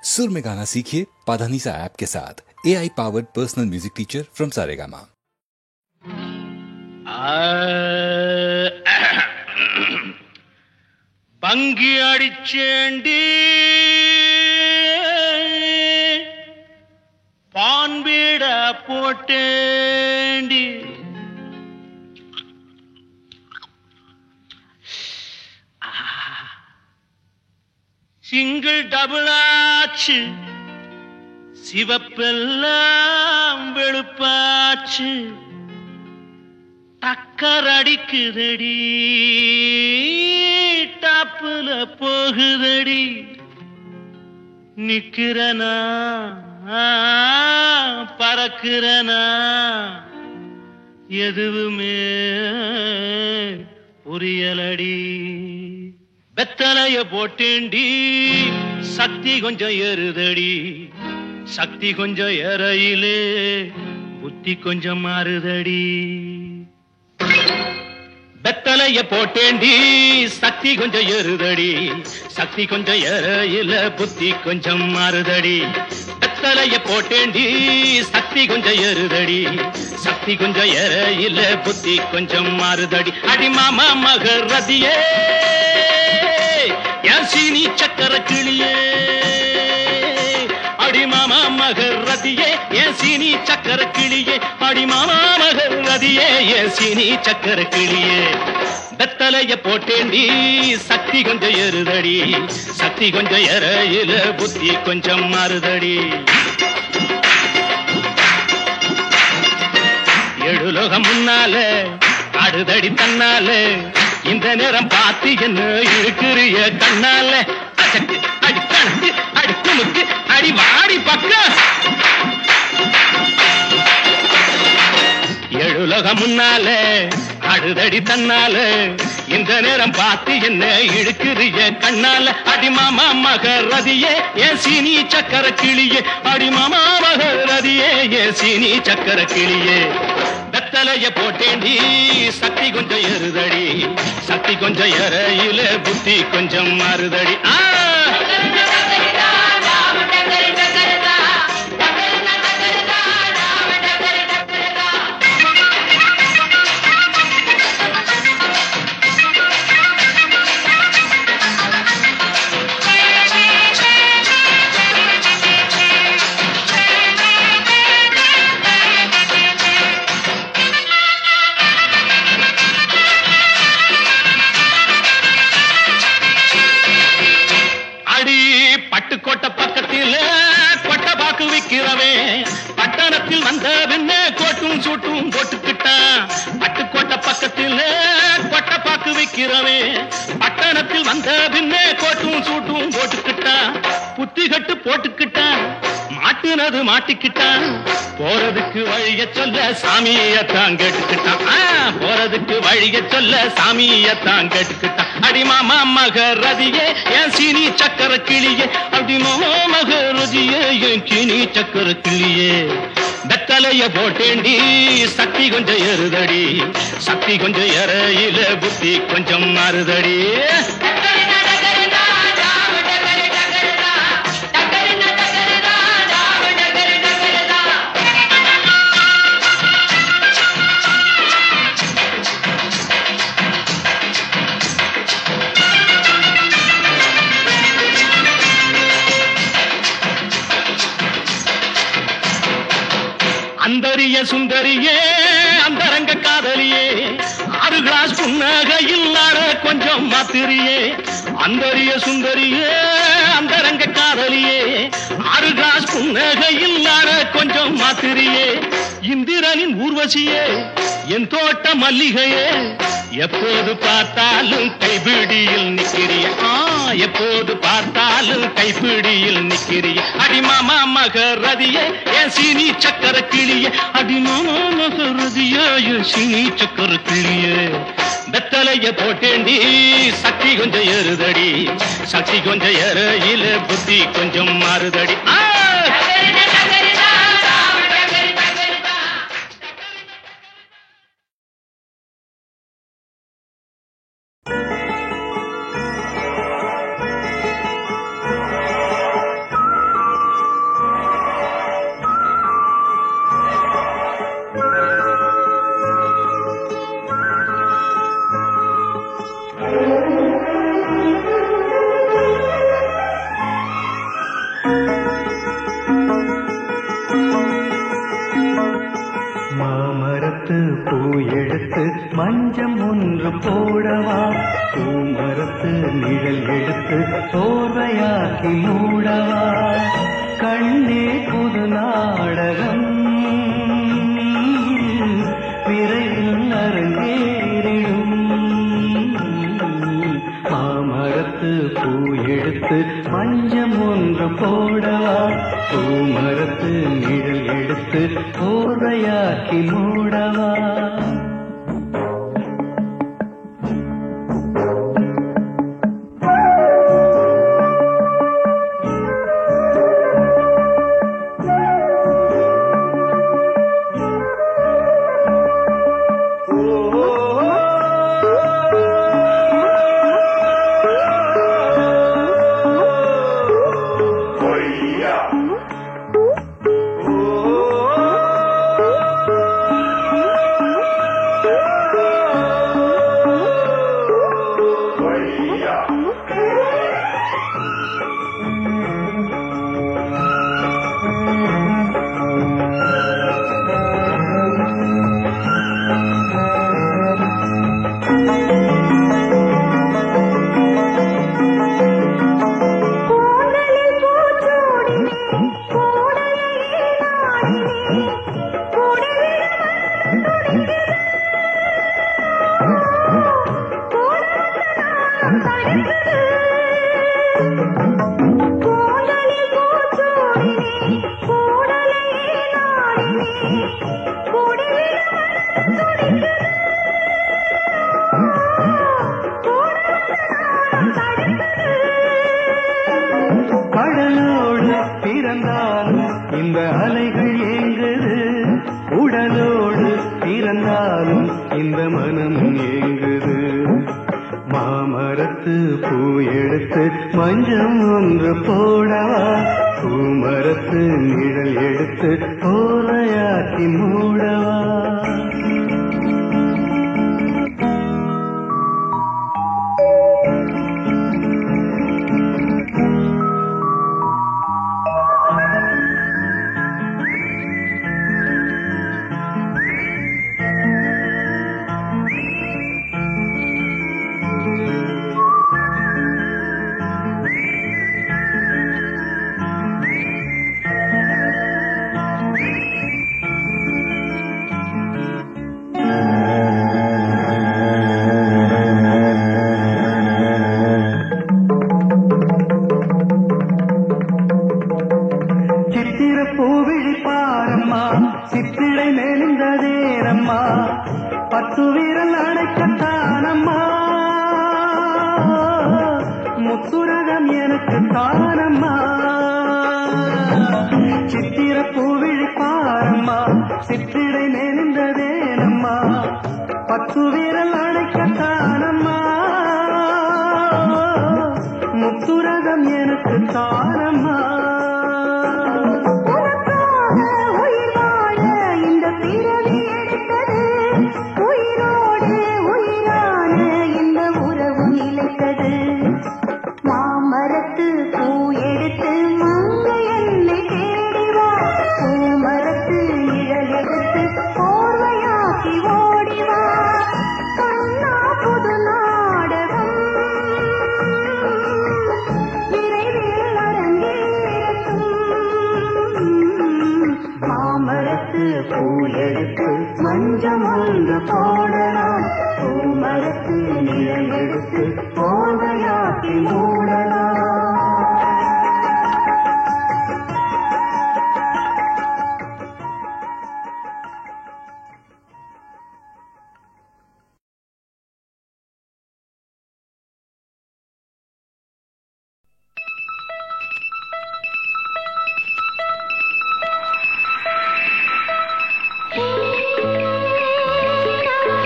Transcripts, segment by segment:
सुर में गाना सीखिए पाधानीसा ऐप के साथ AI powered personal music teacher from Saregama. பங்கி அடிச்சேண்டி பான்பீட போட்டேண்டி சிங்கிள் டபுள் ஆச்சு சிவப்பெல்லாம் வெளுப்பாச்சு டக்கர் அடிக்குதடி டாப்புல போகுதடி நிக்கிறனா பறக்கிறனா எதுவுமே புரியலடி வெத்தலைய போட்டேண்டி சக்தி கொஞ்சம் ஏறுதடி சக்தி கொஞ்சம் ஏறையிலே புத்தி கொஞ்சம் மாறுதடி வெத்தலைய போட்டேண்டி சக்தி கொஞ்சம் ஏறுதடி சக்தி கொஞ்சம் ஏறையில புத்தி கொஞ்சம் மாறுதடி வெத்தலைய போட்டேண்டி சக்தி கொஞ்சம் ஏறுதடி சக்தி கொஞ்சம் ஏறையில புத்தி கொஞ்சம் மாறுதடி அடி மாமா மகரதியே என் சீனி சக்கர கிளியே அடி மாமா மகரதியே என் சீனி சக்கர கிளியே அடி மாமா மகரதியே என் சீனி சக்கர கிளியே வெத்தலைய போட்டேண்டி சக்தி கொஞ்சம் ஏறுதடி சக்தி கொஞ்சம் ஏறையில புத்தி கொஞ்சம் மாறுதடி எழுலோகம் முன்னால ஆடுதடி தன்னால இந்த நேரம் பார்த்து என்ன இருக்கிறிய கண்ணால அசக்கு அடி கணக்கு அடி குமுக்கு அடி வாடி பக்கம் எழுலோகம் முன்னால ஆடுதடி தன்னால இந்த நேரம் பார்த்து என்ன இழுக்கிறிய கண்ணால அடி மாமா மகரதியே என் சீனி சக்கர கிளியே அடி மாமா மகரதியே என் சீனி சக்கர கிளியே வெத்தலைய போட்டேண்டி சக்தி கொஞ்சம் ஏறுதடி சக்தி கொஞ்சம் ஏறையில புத்தி கொஞ்சம் மாறுதடி பட்டுக்கோட்டை பக்கத்தில் கொட்டை பாக்கு விக்கிறவே பட்டணத்தில் வந்த பின்ன கோட்டும் சூட்டும் போட்டுக்கிட்டான் பட்டுக்கோட்டை பக்கத்தில் கொட்டை பாக்கு விக்கிறவே பட்டணத்தில் வந்த பின்ன கோட்டும் சூட்டும் போட்டுக்கிட்டான் புத்தி கட்டு போட்டுக்கிட்டான் மாட்டுனது மாட்டிக்கிட்டான் போறதுக்கு வழிய சொல்ல சாமியத்தான் கேட்டுக்கிட்டான் போறதுக்கு வழிய சொல்ல சாமியத்தான் கேட்டுக்கிட்டான் அடி மாமா மகரதியே என் சீனி சக்கர கிளியே அடி மாமா மகரதியே என் சீனி சக்கர கிளியே வெத்தலைய போட்டேண்டி சக்தி கொஞ்சம் ஏறுதடி சக்தி கொஞ்சம் ஏறையில புத்தி கொஞ்சம் மாறுதடி அந்தரிய சுந்தரியே அந்தரங்க காதலியே 6 கிளாஸ் புன்னகையில் ஆட கொஞ்சம் மாத்திரியே அந்தரிய சுந்தரியே அந்தரங்க காதலியே 6 கிளாஸ் புன்னகையில் ஆட கொஞ்சம் மாத்திரியே இந்திரனின் ஊர்வசியே என் தோட்ட மல்லிகையே எப்போது பார்த்தாலும் கைபிடியில் நிக்கிறிய எப்போது பார்த்தாலும் கைப்பிடியில் நிக்கிறிய அடி மாமா மகரதியே என் சீனி சக்கர கிளியே அடி மாமா மகரதியே என் சீனி சக்கர கிளியே வெத்தலைய போட்டேண்டி சக்தி கொஞ்சம் ஏறுதடி சக்தி கொஞ்சம் ஏறையில புத்தி கொஞ்சம் மாறுதடி மாமரத்து பூ எடுத்து மஞ்சம் ஒன்று போடவா, பூமரத்து நிழல் எடுத்து சோர்வையாக்கி மூடவா, கண்ணே புது நாடகம் விரைவில் அரங்கேறிடும். மாமரத்து பூ எடுத்து மஞ்சம் ஒன்று போடவா, பூமரத்து நிழல் எடுத்து போர்வையாக்கி மூடவா. கடலோடு பிறந்தாலும் இந்த அலைகள் ஏங்குது, உடலோடு பிறந்தாலும் இந்த மனம் ஏங்குது. மாமரத்து பூ எடுத்து மஞ்சம் ஒன்று போடவா, பூமரத்து நிழல் எடுத்து போரையாக்கி மூடவா. பூவிழி பாரம்மா, சித்திடை நெளிந்ததேரம்மா, பத்து வீரல் அடைக்கத்தானம்மா, முத்துரகம் எனக்கு தானம்மா. சித்திர பூவிழி பாரம்மா, சித்திடை நெளிந்ததேரம்மா, பத்து வீரல் அடைக்கத்தானம்மா, முத்துரகம் எனக்கு தானம்மா. பூ எடுத்து மஞ்சம் ஒன்று போடலாம், பூமரத்து நிழல் எடுத்து போதையாக்கி மூடலாம். la la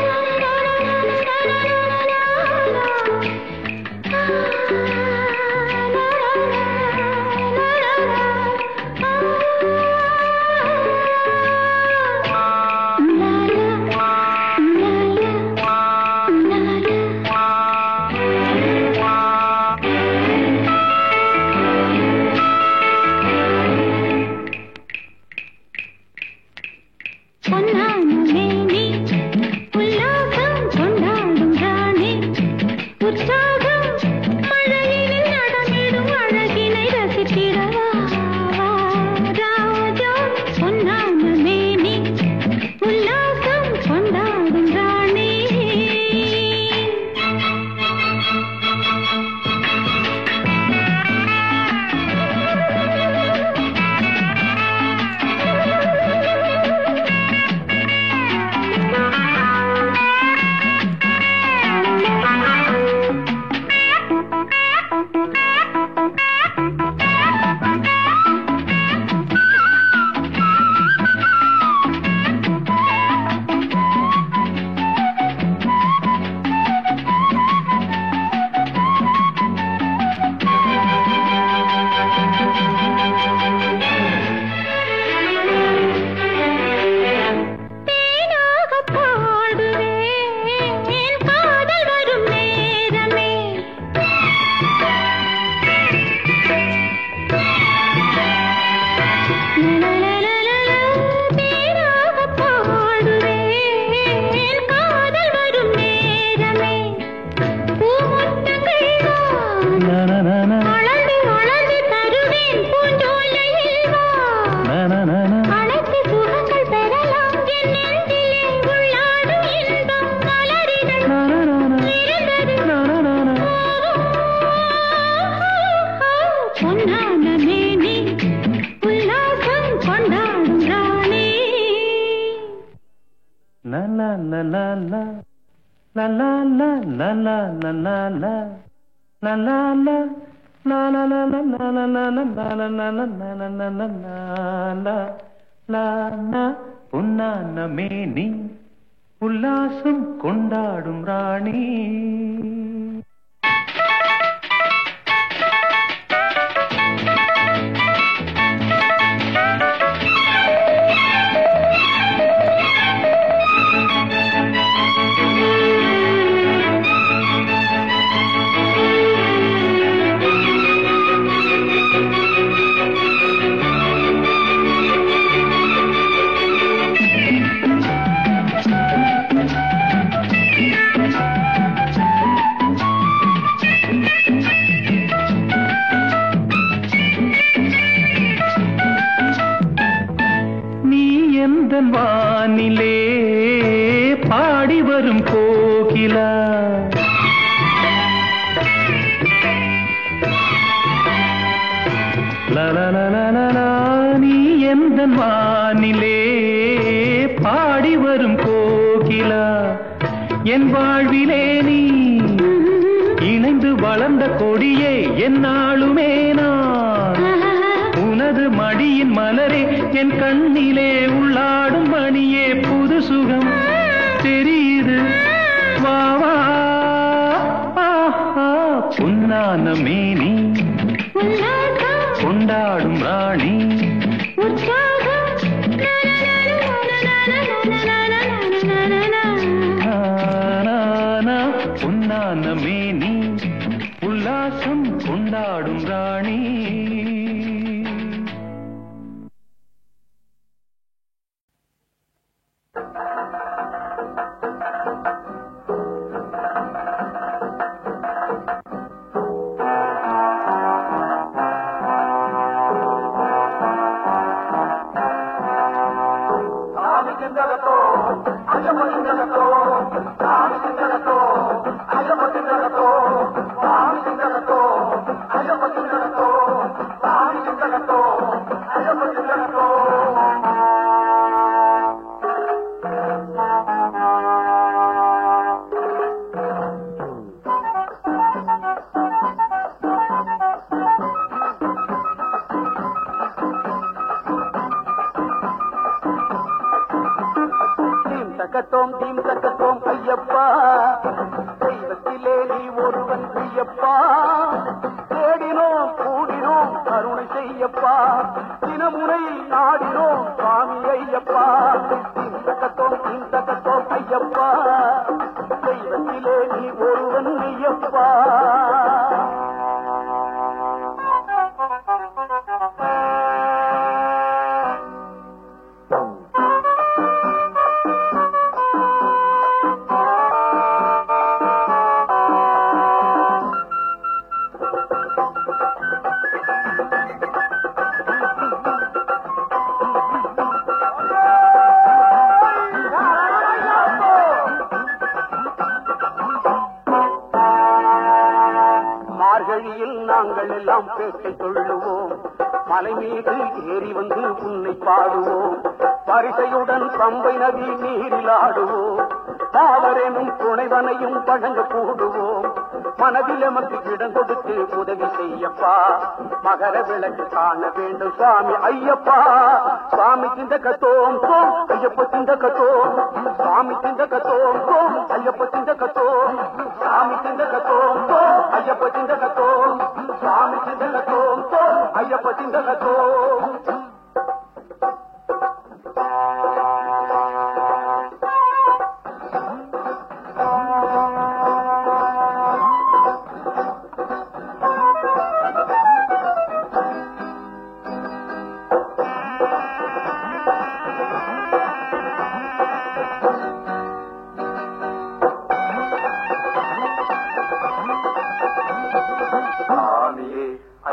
la la la பொன்னான மேனி உல்லாசம் கொண்டாடும் ராணி. வானிலே பாடி வரும் கோகிலா, லலலலலலா, நீ எந்த வானிலே பாடி வரும் கோகிலா, என் வாழ்விலே நீ இணைந்து வளர்ந்த கொடியே என்னாலுமே நான் உனது மடியின் மலரே, என் கண்ணிலே உள்ளாடும் மணியே, புது சுகம் தெரியுது வாவா. பொன்னான மேனி கொண்டாடும் ராணி, பொன்னான மேனி உல்லாசம் கொண்டாடும் ராணி. தக்கத்தோம் தீம் தக்கத்தோம் ஐயப்பா, தெய்வத்திலே நீ ஒருவன் ஐயப்பா, தேடினோம் கூடினோம் கருணை செய்யப்பா, தினமுனை நாடினோம் சுவாமி ஐயப்பா. தீம் தக்கத்தோம் ஐயப்பா, தெய்வத்திலே நீ ஒருவன் ஐயப்பா. நாங்கள் எல்லாம் பேட்டை சொல்லுவோம், மலை மீது ஏறி வந்து உன்னை பாடுவோம், பரிசையுடன் பம்பை நதி நீரில் ஆடுவோம், பாவரேனும் துணைவனையும் பழங்க கூடுவோம், மனதில் எமக்கு இடம் கொடுத்து உதவி செய்யப்பா, மகர விளக்கு காண வேண்டும் சுவாமி ஐயப்பா. சுவாமி சிந்தகத்தோம் தோம் ஐயப்ப சிந்தகத்தோம், சுவாமி சிந்தகத்தோம் தோம் ஐயப்ப சிந்தகத்தோம், சுவாமி சிந்தகத்தோம் தோம் ஐயப்ப சிந்தகத்தோம், சுவாமி சிந்தகத்தோம் தோம் ஐயப்ப சிந்தகத்தோம்.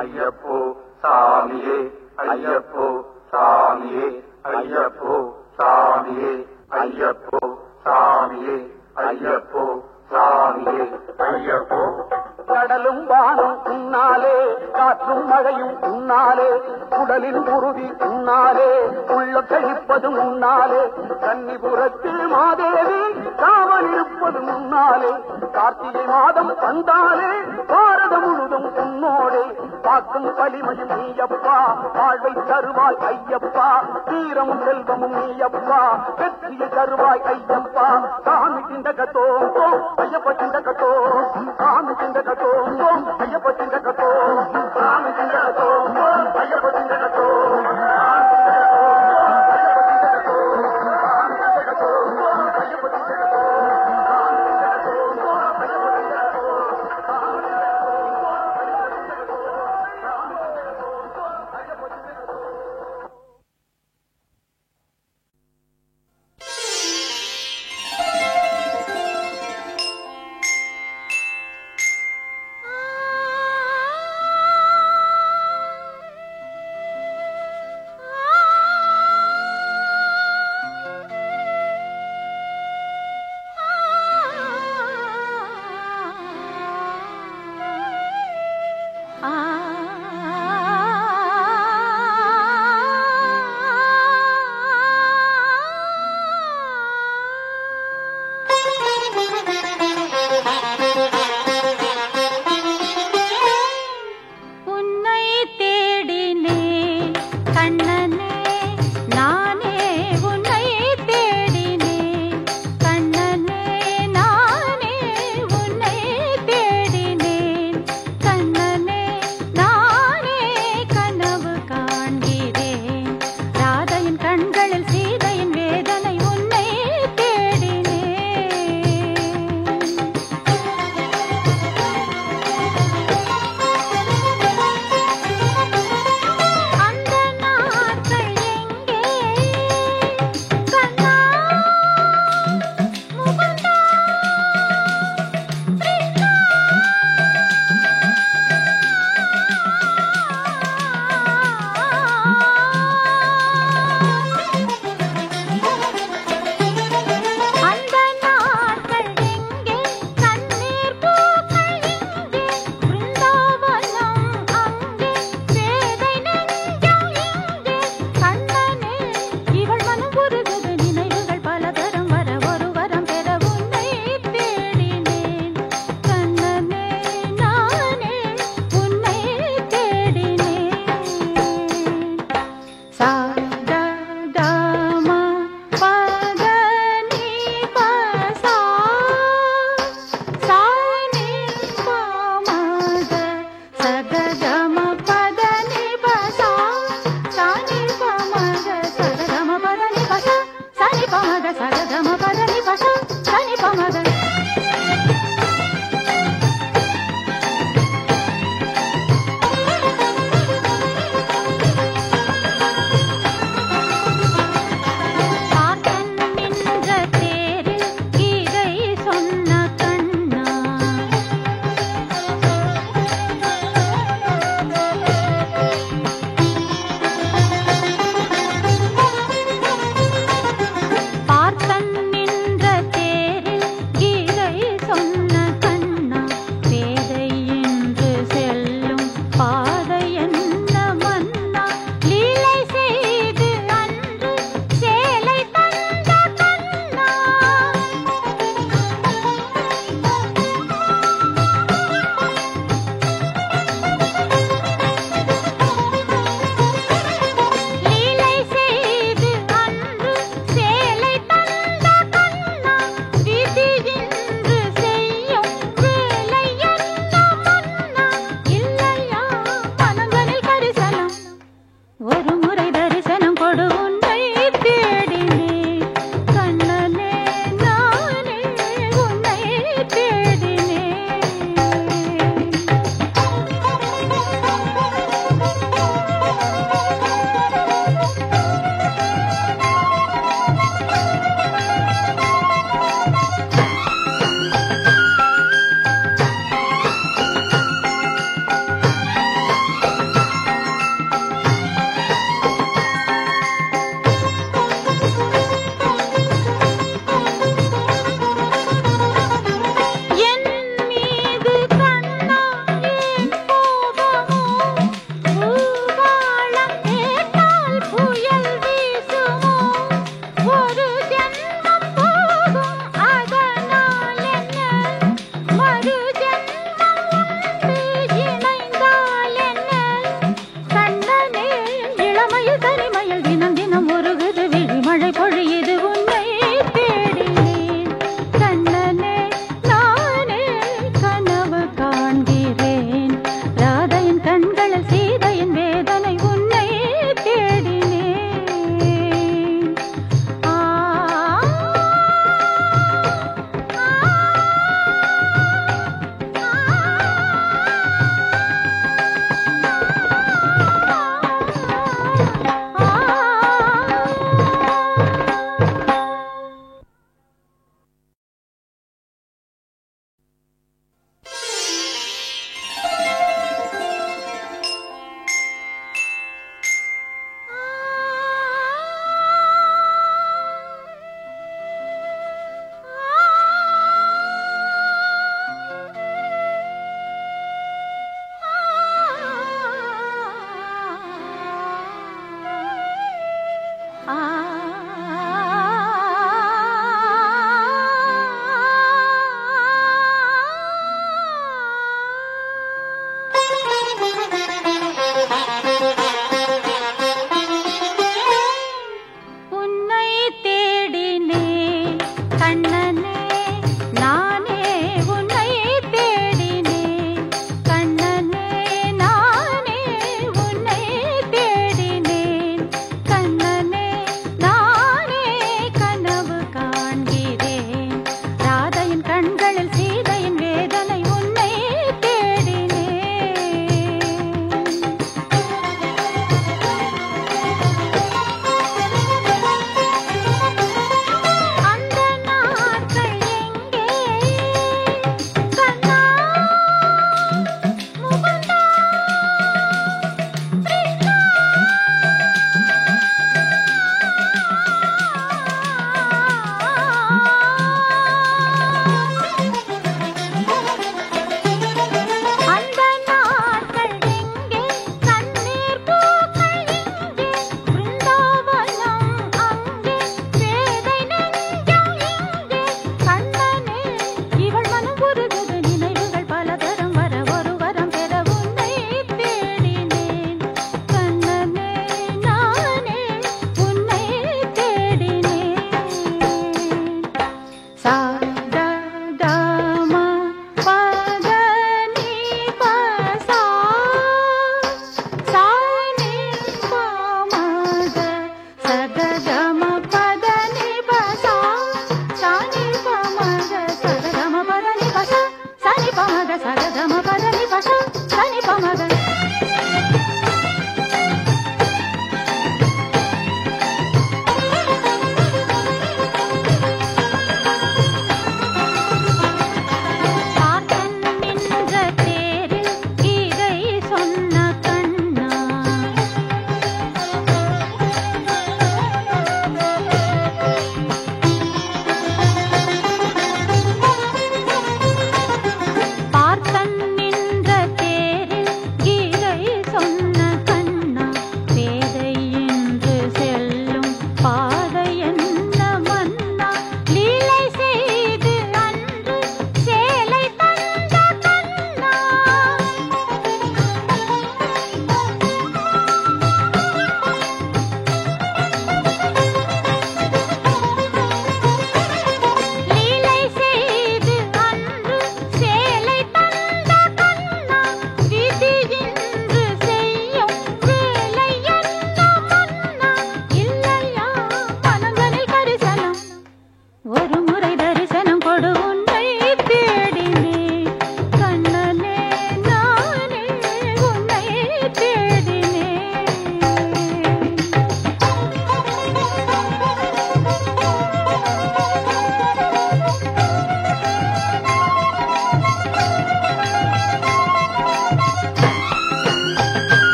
ஐயப்போ சாமியே ஐயப்போ சாமியே ஐயப்போ சாமியே ஐயப்போ சாமியே ஐயப்போ சாமியே ஐயப்போ கடலும் வானம் உன்னாலே, காற்றும் மழையும் உன்னாலே, உடலின் உறுதி உன்னாலே, உள்ள கழிப்பதும் உன்னாலே, கன்னிபுரத்தில் மாதேவி காவல் இருப்பதும் உன்னாலே, கார்த்திகை மாதம் வந்தாலே பாரதம் முழுதும் உன்னோடே, பார்க்கும் வலிமையும் நீயப்பா, வாழ்வை தருவாய் ஐயப்பா, வீரமும் செல்வமும் நீயப்பா, வெற்றியை தருவாய் ஐயப்பா, சாமி சிந்தகத்தோ ஐயப்ப சிந்தகத்தோ, சாமி சிந்தகத்தோ ஐயப்ப சிந்தகத்தோ, சாமி சிந்தகத்தோ ஐயப்ப சிந்தகத்தோ,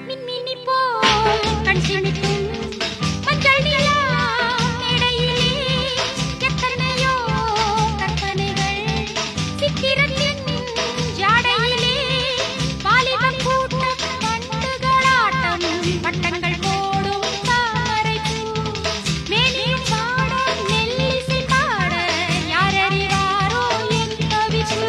மின்மினி போல் கண் சிமிட்டும் மஞ்சள் நிலா மேடையிலே எத்தனையோ கற்பனைகள் சித்திரத்தின் ஜாடையிலே வாலிபம் கூட்டம் வண்டுகளாட்டம் பட்டங்கள் போடும் தாமரைப்பூ மேனியும் பாட நெல்லிசை பாட யார் அறிவாரோ என் தவிப்பு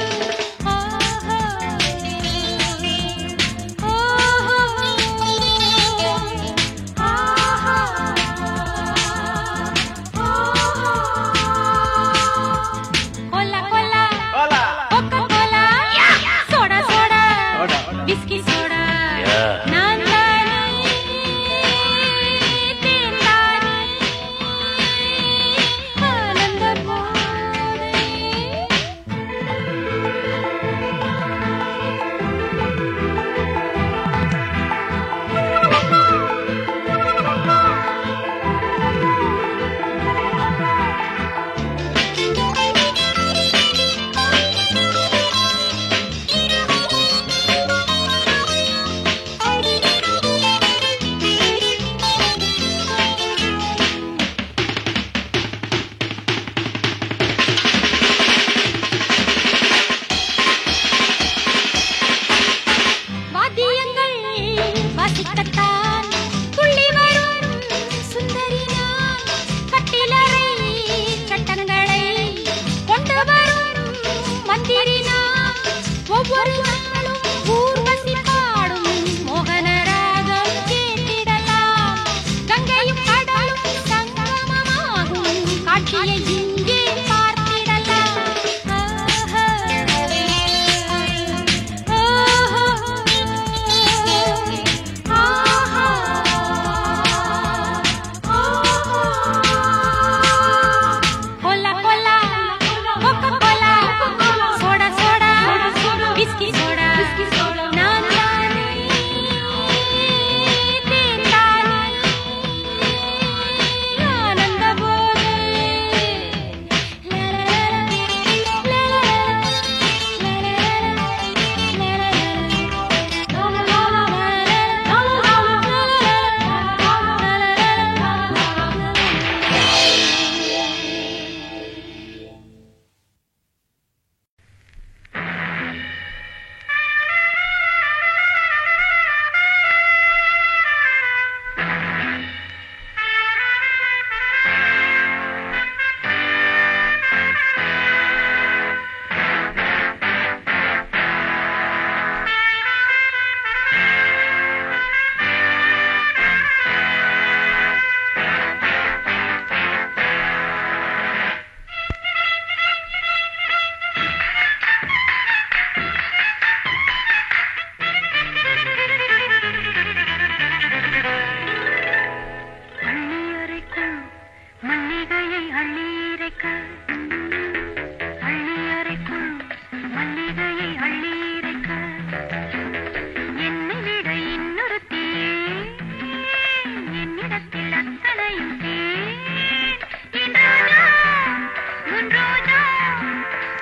Roja,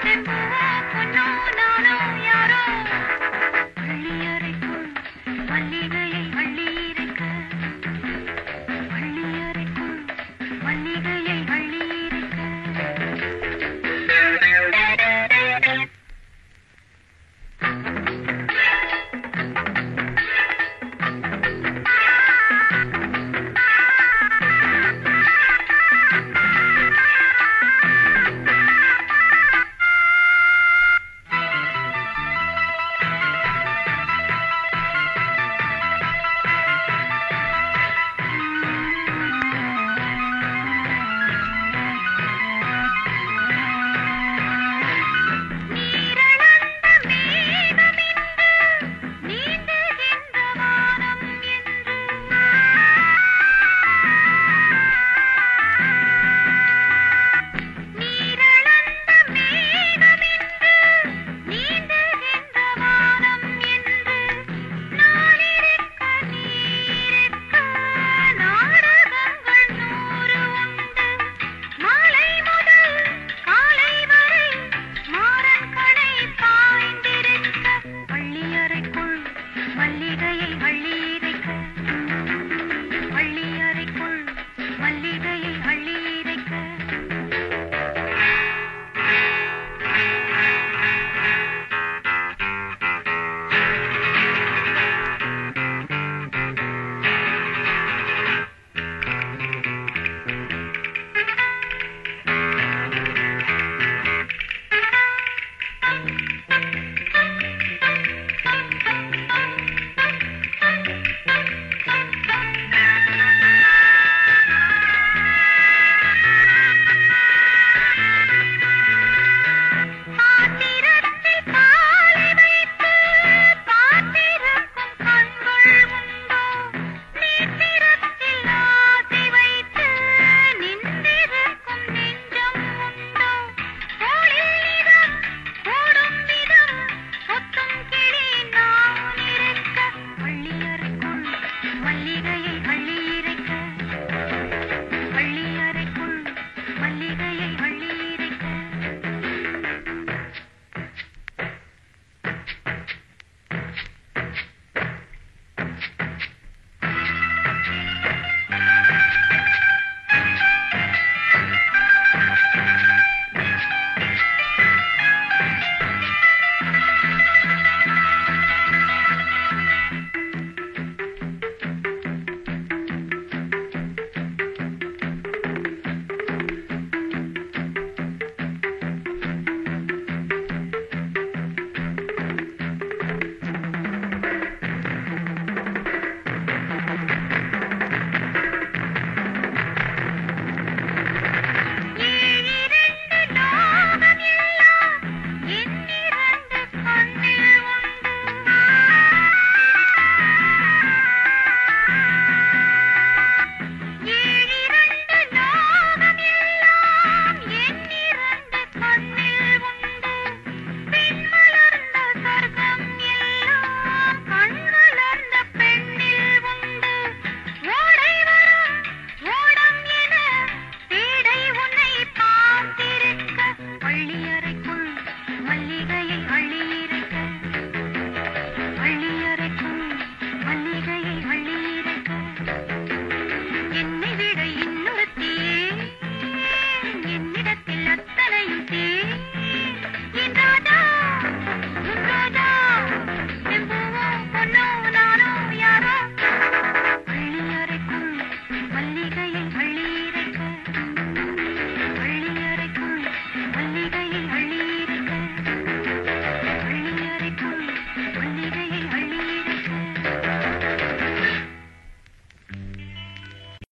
tempo, no, no, no, yaro.